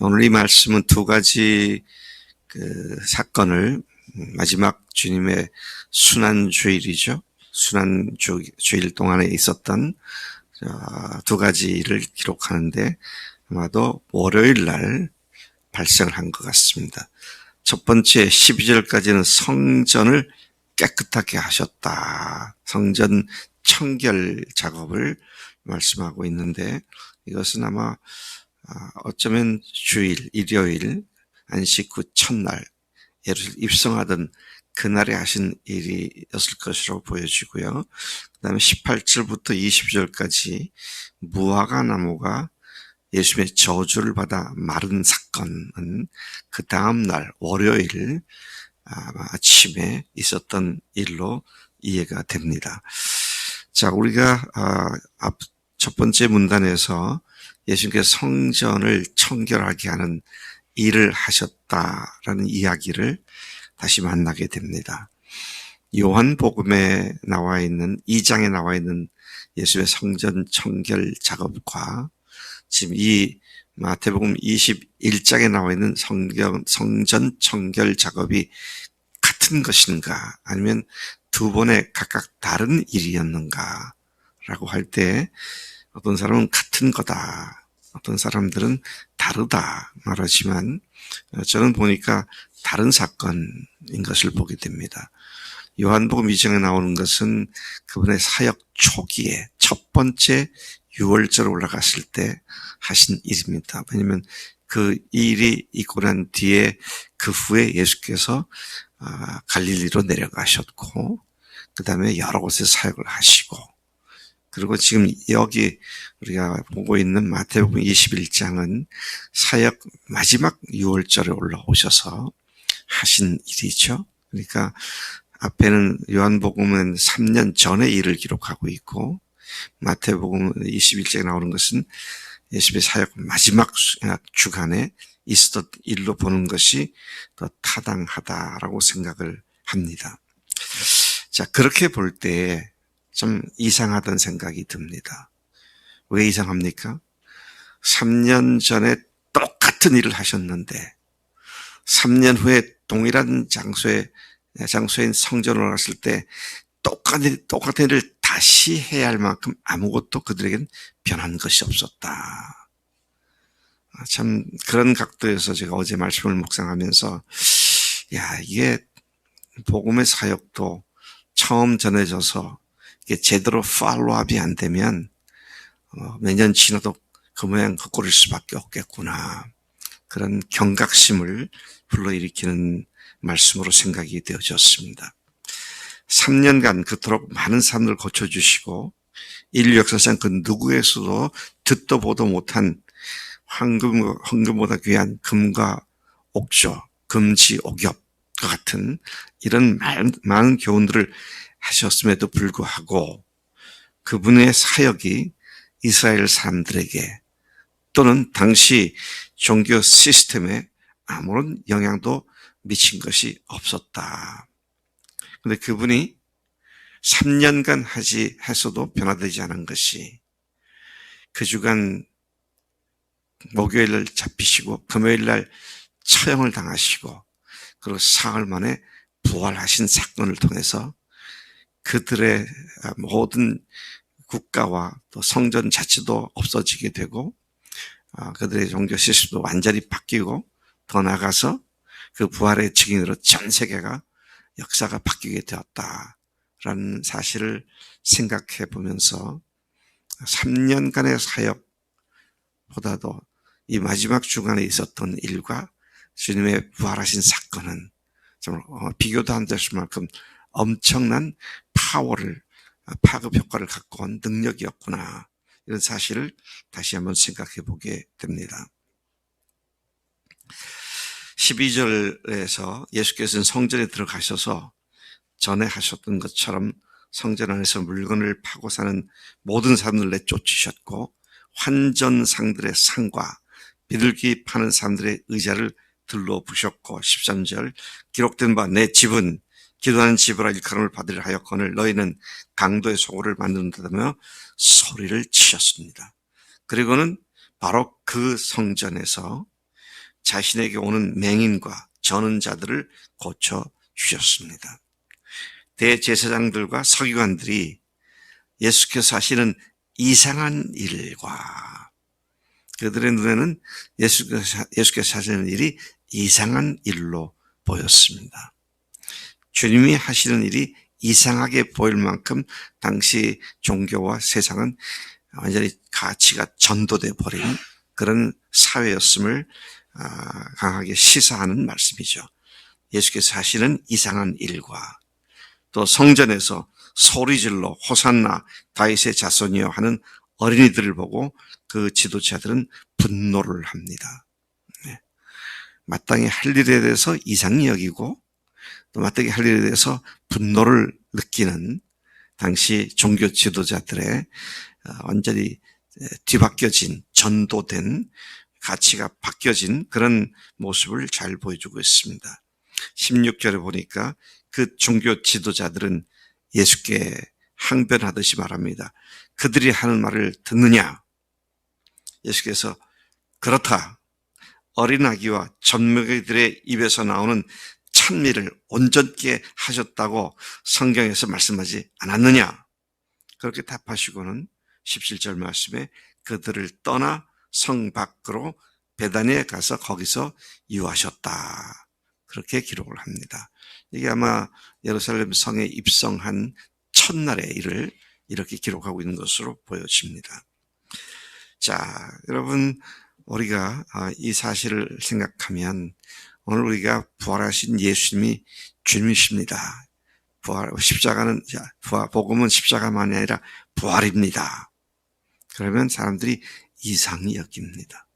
오늘 이 말씀은 두 가지 사건을 마지막 주님의 순환주일이죠. 순환주일 동안에 있었던 두 가지를 기록하는데 아마도 월요일 날 발생을 한 것 같습니다. 첫 번째 12절까지는 성전을 깨끗하게 하셨다. 성전 청결 작업을 말씀하고 있는데 이것은 아마 어쩌면 주일, 일요일, 안식 후 첫날 예루살렘 입성하던 그날에 하신 일이었을 것으로 보여지고요. 그 다음에 18절부터 20절까지 무화과 나무가 예수님의 저주를 받아 마른 사건은 그 다음날 월요일 아침에 있었던 일로 이해가 됩니다. 자, 우리가 첫 번째 문단에서 예수님께서 성전을 청결하게 하는 일을 하셨다라는 이야기를 다시 만나게 됩니다. 요한복음에 나와 있는 2장에 나와 있는 예수의 성전 청결 작업과 지금 이 마태복음 21장에 나와 있는 성전 청결 작업이 같은 것인가 아니면 두 번의 각각 다른 일이었는가 라고 할 때 어떤 사람은 같은 거다, 어떤 사람들은 다르다 말하지만 저는 보니까 다른 사건인 것을 보게 됩니다. 요한복음 2장에 나오는 것은 그분의 사역 초기에 첫 번째 유월절 올라갔을 때 하신 일입니다. 왜냐하면 그 일이 있고 난 뒤에 그 후에 예수께서 갈릴리로 내려가셨고 그 다음에 여러 곳에 사역을 하시고 그리고 지금 여기 우리가 보고 있는 마태복음 21장은 사역 마지막 유월절에 올라오셔서 하신 일이죠. 그러니까 앞에는 요한복음은 3년 전의 일을 기록하고 있고 마태복음 21장에 나오는 것은 예수의 사역 마지막 주간에 있었던 일로 보는 것이 더 타당하다라고 생각을 합니다. 자, 그렇게 볼 때 좀 이상하던 생각이 듭니다. 왜 이상합니까? 3년 전에 똑같은 일을 하셨는데 3년 후에 동일한 장소인 성전으로 갔을 때 똑같은 일을 다시 해야 할 만큼 아무것도 그들에겐 변한 것이 없었다. 참 그런 각도에서 제가 어제 말씀을 묵상하면서 이게 복음의 사역도 처음 전해져서 이게 제대로 팔로우업이 안 되면 몇 년 지나도 그 모양 그 꼴일 수밖에 없겠구나. 그런 경각심을 불러일으키는 말씀으로 생각이 되어졌습니다. 3년간 그토록 많은 사람들을 고쳐주시고 인류 역사상 그 누구에서도 듣도 보도 못한 황금보다 귀한 금과 옥조, 금지, 옥엽과 같은 이런 많은 교훈들을 하셨음에도 불구하고 그분의 사역이 이스라엘 사람들에게 또는 당시 종교 시스템에 아무런 영향도 미친 것이 없었다. 그런데 그분이 3년간 했어도 변화되지 않은 것이 그 주간 목요일날 잡히시고 금요일날 처형을 당하시고 그리고 사흘 만에 부활하신 사건을 통해서 그들의 모든 국가와 또 성전 자체도 없어지게 되고 그들의 종교 시스템도 완전히 바뀌고 더 나아가서 그 부활의 증인으로 전 세계가 역사가 바뀌게 되었다라는 사실을 생각해 보면서 3년간의 사역보다도 이 마지막 주간에 있었던 일과 주님의 부활하신 사건은 정말 비교도 안 될 만큼 엄청난 파급 효과를 갖고 온 능력이었구나. 이런 사실을 다시 한번 생각해 보게 됩니다. 12절에서 예수께서는 성전에 들어가셔서 전에 하셨던 것처럼 성전 안에서 물건을 파고 사는 모든 사람들을 내쫓으셨고 환전상들의 상과 비둘기 파는 사람들의 의자를 들러부셨고 13절 기록된 바 내 집은 기도하는 집으로 일컬음을 받으려 하였거늘 너희는 강도의 소굴을 만든다며 소리를 치셨습니다. 그리고는 바로 그 성전에서 자신에게 오는 맹인과 저는 자들을 고쳐주셨습니다. 대제사장들과 서기관들이 예수께서 하시는 이상한 일과 그들의 눈에는 예수께서 하시는 일이 이상한 일로 보였습니다. 주님이 하시는 일이 이상하게 보일 만큼 당시 종교와 세상은 완전히 가치가 전도돼 버린 그런 사회였음을 강하게 시사하는 말씀이죠. 예수께서 하시는 이상한 일과 또 성전에서 소리질러 호산나 다윗의 자손이여 하는 어린이들을 보고 그 지도자들은 분노를 합니다. 마땅히 할 일에 대해서 이상히 여기고 또 마땅히 할 일에 대해서 분노를 느끼는 당시 종교 지도자들의 완전히 뒤바뀌어진 전도된 가치가 바뀌어진 그런 모습을 잘 보여주고 있습니다. 16절에 보니까 그 종교 지도자들은 예수께 항변하듯이 말합니다. 그들이 하는 말을 듣느냐? 예수께서 그렇다. 어린아기와 젖먹이들의 입에서 나오는 찬미를 온전케 하셨다고 성경에서 말씀하지 않았느냐? 그렇게 답하시고는 17절 말씀에 그들을 떠나 성 밖으로 베다니에 가서 거기서 유하셨다. 그렇게 기록을 합니다. 이게 아마 예루살렘 성에 입성한 첫날의 일을 이렇게 기록하고 있는 것으로 보여집니다. 자, 여러분 우리가 이 사실을 생각하면 오늘 우리가 부활하신 예수님이 주님이십니다. 복음은 십자가만이 아니라 부활입니다. 그러면 사람들이 이상히 여깁니다.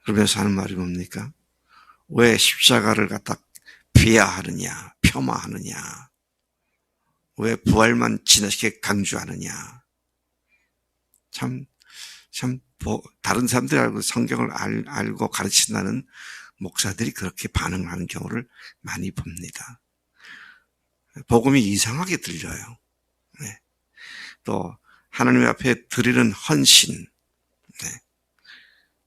그러면서 하는 말이 뭡니까? 왜 십자가를 갖다 비하하느냐, 폄하하느냐, 왜 부활만 지나치게 강조하느냐. 다른 사람들이 알고 성경을 알고 가르친다는 목사들이 그렇게 반응하는 경우를 많이 봅니다. 복음이 이상하게 들려요. 네. 또 하나님 앞에 드리는 헌신. 네.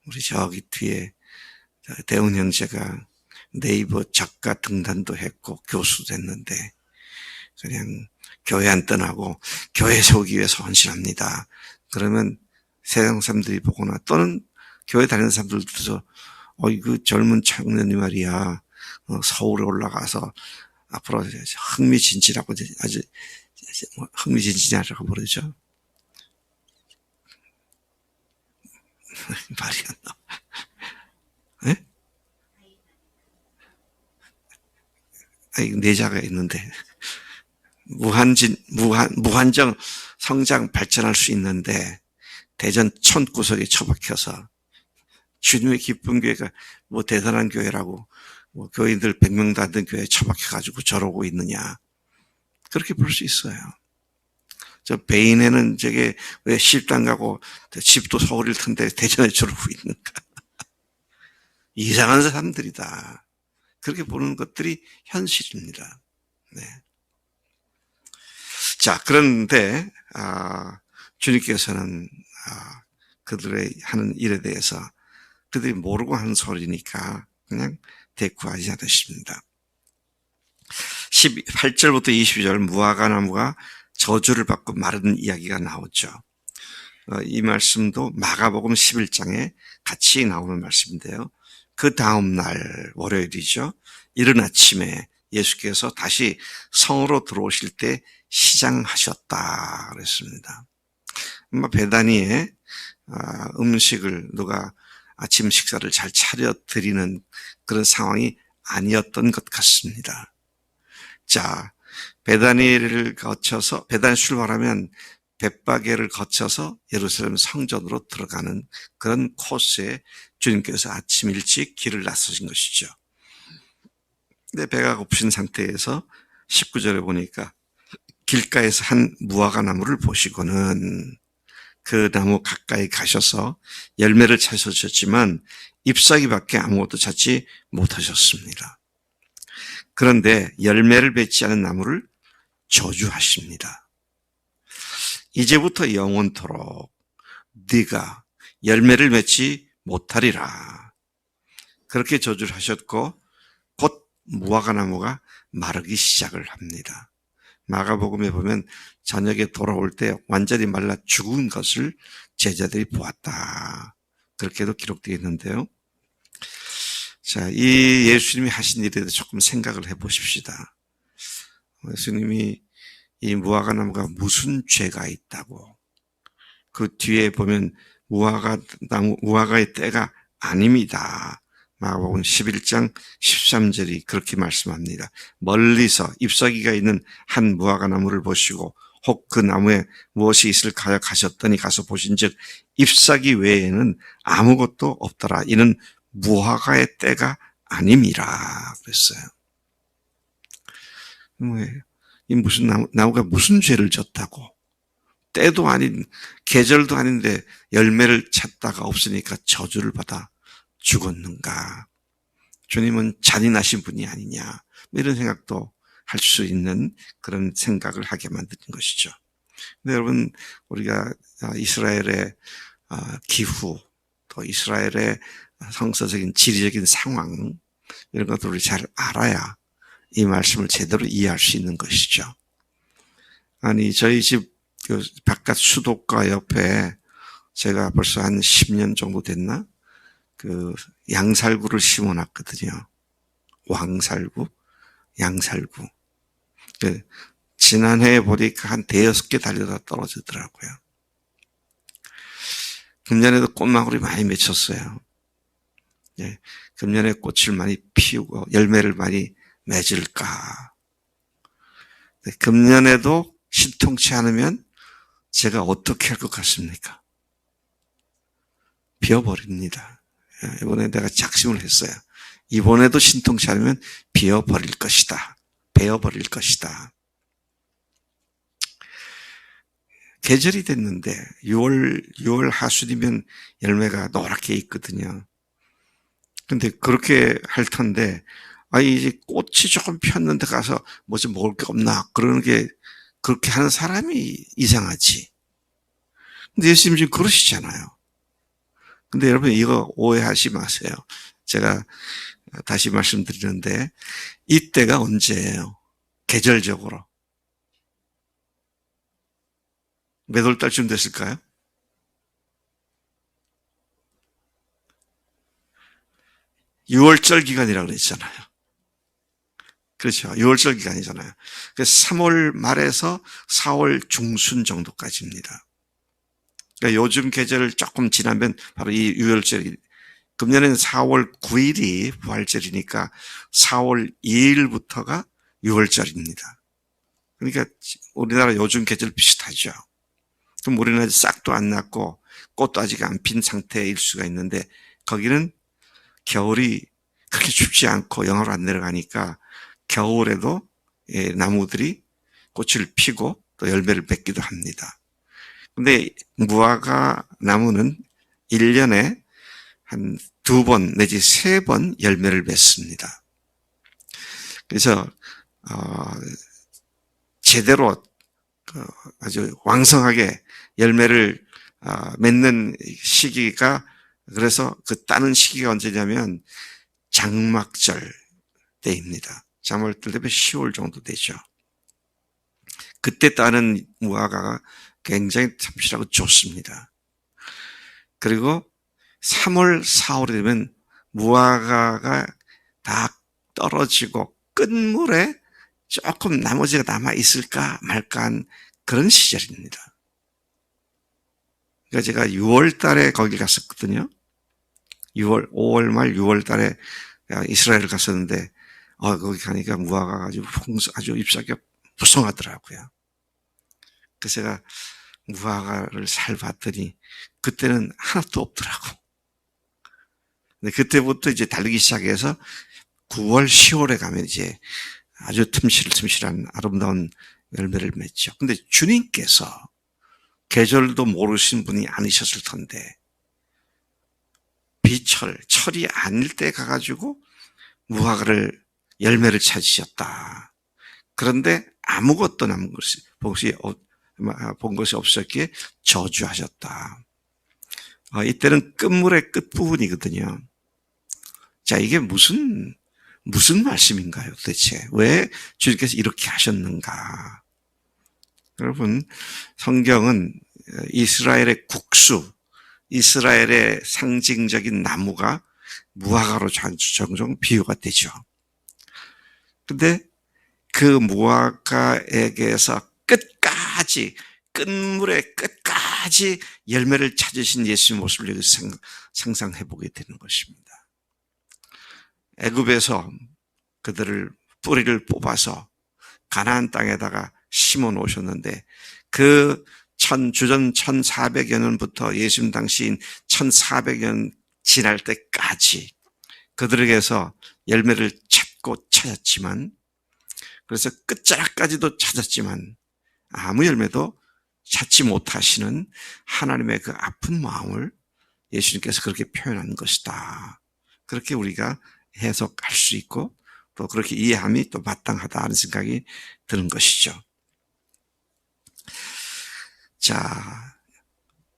우리 저기 뒤에 대훈 형제가 네이버 작가 등단도 했고 교수도 했는데 그냥 교회 안 떠나고 교회 세우기 위해서 헌신합니다. 그러면 세상 사람들이 보거나 또는 교회 다니는 사람들도 그 젊은 청년이 말이야 서울에 올라가서 앞으로 흥미진진하고 아주 흥미진진하라고 부르죠. 말이 안 나와. 네? 내자가 있는데 무한정 성장 발전할 수 있는데 대전 촌구석에 처박혀서 주님의 기쁜 교회가 뭐 대단한 교회라고 뭐 교인들 100명도 안 된 교회에 처박혀가지고 저러고 있느냐. 그렇게 볼 수 있어요. 저 베인에는 저게 왜 시집도 가고 집도 서울일 텐데 대전에 저러고 있는가. 이상한 사람들이다. 그렇게 보는 것들이 현실입니다. 네. 자, 그런데 주님께서는 그들의 하는 일에 대해서 그들이 모르고 하는 소리니까 그냥 대꾸하지 않으십니다. 18절부터 22절 무화과 나무가 저주를 받고 마른 이야기가 나오죠. 이 말씀도 마가복음 11장에 같이 나오는 말씀인데요. 그 다음 날 월요일이죠. 이른 아침에 예수께서 다시 성으로 들어오실 때 시장하셨다 그랬습니다. 아마 베다니에 음식을 누가 아침 식사를 잘 차려 드리는 그런 상황이 아니었던 것 같습니다. 자, 베다니를 거쳐서 베다니 출발하면 벳바게를 거쳐서 예루살렘 성전으로 들어가는 그런 코스에 주님께서 아침 일찍 길을 나서신 것이죠. 근데 배가 고프신 상태에서 19절에 보니까 길가에서 한 무화과 나무를 보시고는 그 나무 가까이 가셔서 열매를 찾으셨지만 잎사귀밖에 아무것도 찾지 못하셨습니다. 그런데 열매를 맺지 않은 나무를 저주하십니다. 이제부터 영원토록 네가 열매를 맺지 못하리라. 그렇게 저주를 하셨고 곧 무화과 나무가 마르기 시작을 합니다. 마가복음에 보면 저녁에 돌아올 때 완전히 말라 죽은 것을 제자들이 보았다. 그렇게도 기록되어 있는데요. 자, 이 예수님이 하신 일에 대해서 조금 생각을 해보십시다. 예수님이 이 무화과 나무가 무슨 죄가 있다고, 그 뒤에 보면 무화과의 때가 아닙니다. 마가복음 11장 13절이 그렇게 말씀합니다. 멀리서 잎사귀가 있는 한 무화과 나무를 보시고 혹 그 나무에 무엇이 있을까요? 가셨더니 가서 보신즉 잎사귀 외에는 아무것도 없더라. 이는 무화과의 때가 아님이라 그랬어요. 이 무슨 나무가 무슨 죄를 졌다고, 때도 아닌 계절도 아닌데 열매를 찾다가 없으니까 저주를 받아 죽었는가? 주님은 잔인하신 분이 아니냐? 이런 생각도 할 수 있는 그런 생각을 하게 만드는 것이죠. 근데 여러분, 우리가 이스라엘의 기후, 또 이스라엘의 성서적인 지리적인 상황, 이런 것들을 잘 알아야 이 말씀을 제대로 이해할 수 있는 것이죠. 아니, 저희 집 그 바깥 수도가 옆에 제가 벌써 한 10년 정도 됐나? 그 양살구를 심어놨거든요. 왕살구, 양살구. 지난해에 보니까 한 5-6개 달려다 떨어지더라고요. 금년에도 꽃망울이 많이 맺혔어요. 예, 금년에 꽃을 많이 피우고 열매를 많이 맺을까. 금년에도 신통치 않으면 제가 어떻게 할 것 같습니까? 비워버립니다. 이번에 내가 작심을 했어요. 이번에도 신통치 않으면 비워버릴 것이다. 베어버릴 것이다. 계절이 됐는데 6월 하순이면 열매가 노랗게 있거든요. 근데 그렇게 할 텐데 이제 꽃이 조금 폈는데 가서 뭐 좀 먹을 게 없나, 그러는 게, 그렇게 하는 사람이 이상하지. 근데 예수님 지금 그러시잖아요. 근데 여러분, 이거 오해하지 마세요. 제가 다시 말씀드리는데 이때가 언제예요? 계절적으로 몇 월 달쯤 됐을까요? 6월절 기간이라고 그랬잖아요. 그렇죠. 6월절 기간이잖아요. 그래서 3월 말에서 4월 중순 정도까지입니다. 그러니까 요즘 계절 조금 지나면 바로 이 6월절이, 금년에는 4월 9일이 부활절이니까 4월 2일부터가 6월절입니다. 그러니까 우리나라 요즘 계절 비슷하죠. 그럼 우리는 아직 싹도 안 났고 꽃도 아직 안 핀 상태일 수가 있는데, 거기는 겨울이 그렇게 춥지 않고 영하로 안 내려가니까 겨울에도 나무들이 꽃을 피고 또 열매를 맺기도 합니다. 근데 무화과 나무는 1년에 한 2번 내지 3번 열매를 맺습니다. 그래서 제대로 아주 왕성하게 열매를 맺는 시기가, 그래서 그 따는 시기가 언제냐면 장막절 때입니다. 장막절 되면 10월 정도 되죠. 그때 따는 무화과가 굉장히 참신하고 좋습니다. 그리고 3월, 4월이 되면 무화과가 다 떨어지고 끝물에 조금 나머지가 남아있을까 말까 한 그런 시절입니다. 그러니까 제가 6월 달에 거기 갔었거든요. 5월 말 6월 달에 이스라엘을 갔었는데, 거기 가니까 무화과가 아주 잎사귀가 무성하더라고요. 그래서 제가 무화과를 살 봤더니 그때는 하나도 없더라고. 근데 그때부터 이제 달리기 시작해서 9월, 10월에 가면 이제 아주 틈실틈실한 아름다운 열매를 맺죠. 근데 주님께서 계절도 모르신 분이 아니셨을 텐데, 철이 아닐 때 가가지고 무화과를, 열매를 찾으셨다. 그런데 아무것도 남은 것이, 본 것이 없었기에 저주하셨다. 이때는 끝물의 끝부분이거든요. 자, 이게 무슨 말씀인가요, 도대체? 왜 주님께서 이렇게 하셨는가? 여러분, 성경은 이스라엘의 국수, 이스라엘의 상징적인 나무가 무화과로 종종 비유가 되죠. 근데 그 무화과에게서 끝까지, 끝물의 끝까지 열매를 찾으신 예수의 모습을 여기서 상상해 보게 되는 것입니다. 애굽에서 그들을 뿌리를 뽑아서 가나안 땅에다가 심어 놓으셨는데 그 주전 1400여 년부터 예수님 당시인 1400여 년 지날 때까지 그들에게서 열매를 찾았지만, 그래서 끝자락까지도 찾았지만 아무 열매도 찾지 못하시는 하나님의 그 아픈 마음을 예수님께서 그렇게 표현한 것이다. 그렇게 우리가 해석할 수 있고 또 그렇게 이해함이 또 마땅하다는 생각이 드는 것이죠. 자,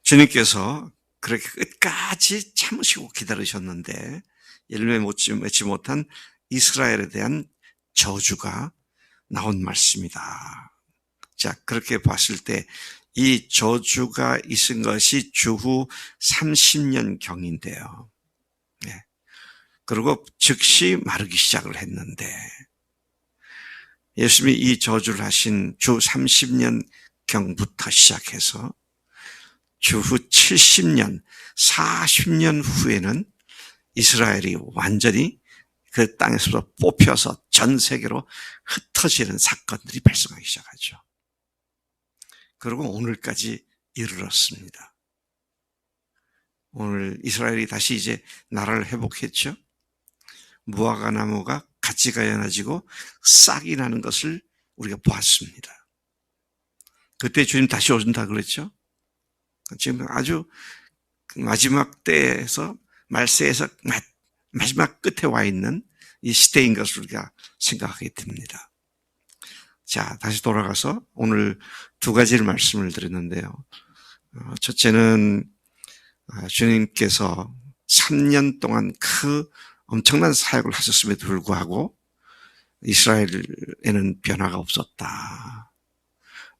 주님께서 그렇게 끝까지 참으시고 기다리셨는데 열매 맺지 못한 이스라엘에 대한 저주가 나온 말씀이다. 자, 그렇게 봤을 때 이 저주가 있은 것이 주후 30년 경인데요. 네. 그리고 즉시 마르기 시작을 했는데 예수님이 이 저주를 하신 주 30년 경부터 시작해서 주후 70년, 40년 후에는 이스라엘이 완전히 그 땅에서 뽑혀서 전 세계로 흩어지는 사건들이 발생하기 시작하죠. 그리고 오늘까지 이르렀습니다. 오늘 이스라엘이 다시 이제 나라를 회복했죠. 무화과 나무가 가지가 연해지고 싹이 나는 것을 우리가 보았습니다. 그때 주님 다시 오신다 그랬죠. 지금 아주 마지막 때에서 말세에서 마지막 끝에 와 있는 이 시대인 것을 우리가 생각하게 됩니다. 자, 다시 돌아가서 오늘 두 가지를 말씀을 드렸는데요. 첫째는 주님께서 3년 동안 그 엄청난 사역을 하셨음에도 불구하고 이스라엘에는 변화가 없었다.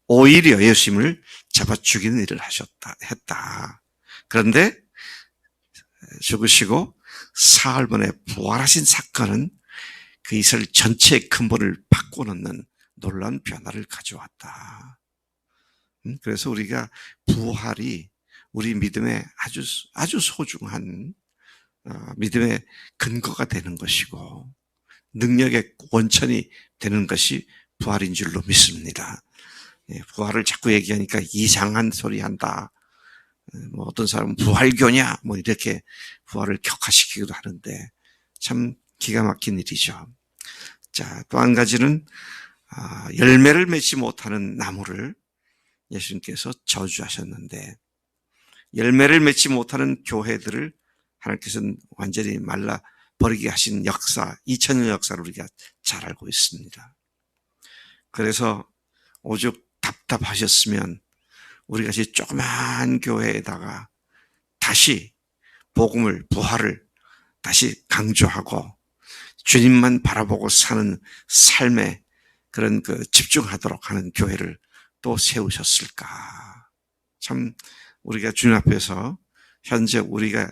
오히려 예수님을 잡아 죽이는 일을 했다. 그런데 죽으시고 사흘 만에 부활하신 사건은 그 이스라엘 전체의 근본을 바꿔놓는 놀라운 변화를 가져왔다. 그래서 우리가 부활이 우리 믿음의 아주 소중한 믿음의 근거가 되는 것이고 능력의 원천이 되는 것이 부활인 줄로 믿습니다. 부활을 자꾸 얘기하니까 이상한 소리 한다. 뭐 어떤 사람은 부활교냐 뭐 이렇게 부활을 격화시키기도 하는데 참 기가 막힌 일이죠. 자, 또 한 가지는 열매를 맺지 못하는 나무를 예수님께서 저주하셨는데 열매를 맺지 못하는 교회들을 하나님께서는 완전히 말라버리게 하신 역사, 2000년 역사를 우리가 잘 알고 있습니다. 그래서 오죽 답답하셨으면 우리 같이 조그만 교회에다가 다시 복음을, 부활을 다시 강조하고 주님만 바라보고 사는 삶에 그런 집중하도록 하는 교회를 또 세우셨을까. 참 우리가 주님 앞에서 현재 우리가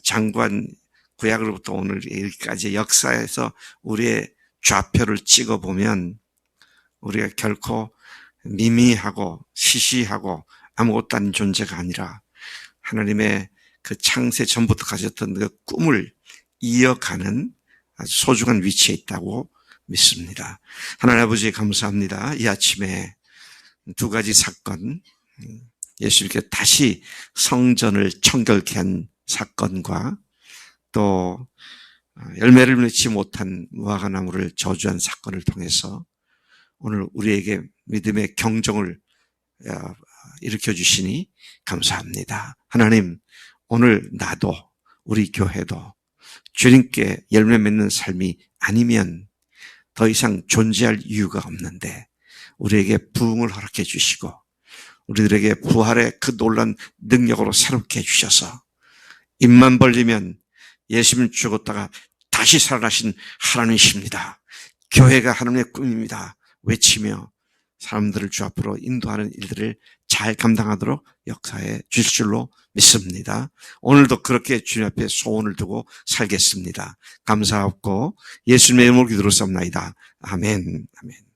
장관 구약으로부터 오늘 여기까지 역사에서 우리의 좌표를 찍어보면 우리가 결코 미미하고 시시하고 아무것도 아닌 존재가 아니라 하나님의 그 창세 전부터 가졌던 그 꿈을 이어가는 아주 소중한 위치에 있다고 믿습니다. 하나님 아버지 감사합니다. 이 아침에 두 가지 사건, 예수님께 다시 성전을 청결케 한 사건과 또 열매를 맺지 못한 무화과 나무를 저주한 사건을 통해서 오늘 우리에게 믿음의 경종을 일으켜 주시니 감사합니다. 하나님, 오늘 나도 우리 교회도 주님께 열매 맺는 삶이 아니면 더 이상 존재할 이유가 없는데 우리에게 부흥을 허락해 주시고 우리들에게 부활의 그 놀란 능력으로 새롭게 해주셔서 입만 벌리면 예수님 죽었다가 다시 살아나신 하나님이십니다. 교회가 하나님의 꿈입니다. 외치며 사람들을 주 앞으로 인도하는 일들을 잘 감당하도록 역사해 주실 줄로 믿습니다. 오늘도 그렇게 주님 앞에 소원을 두고 살겠습니다. 감사하고 예수님의 이름으로 기도로 쌉나이다. 아멘. 아멘.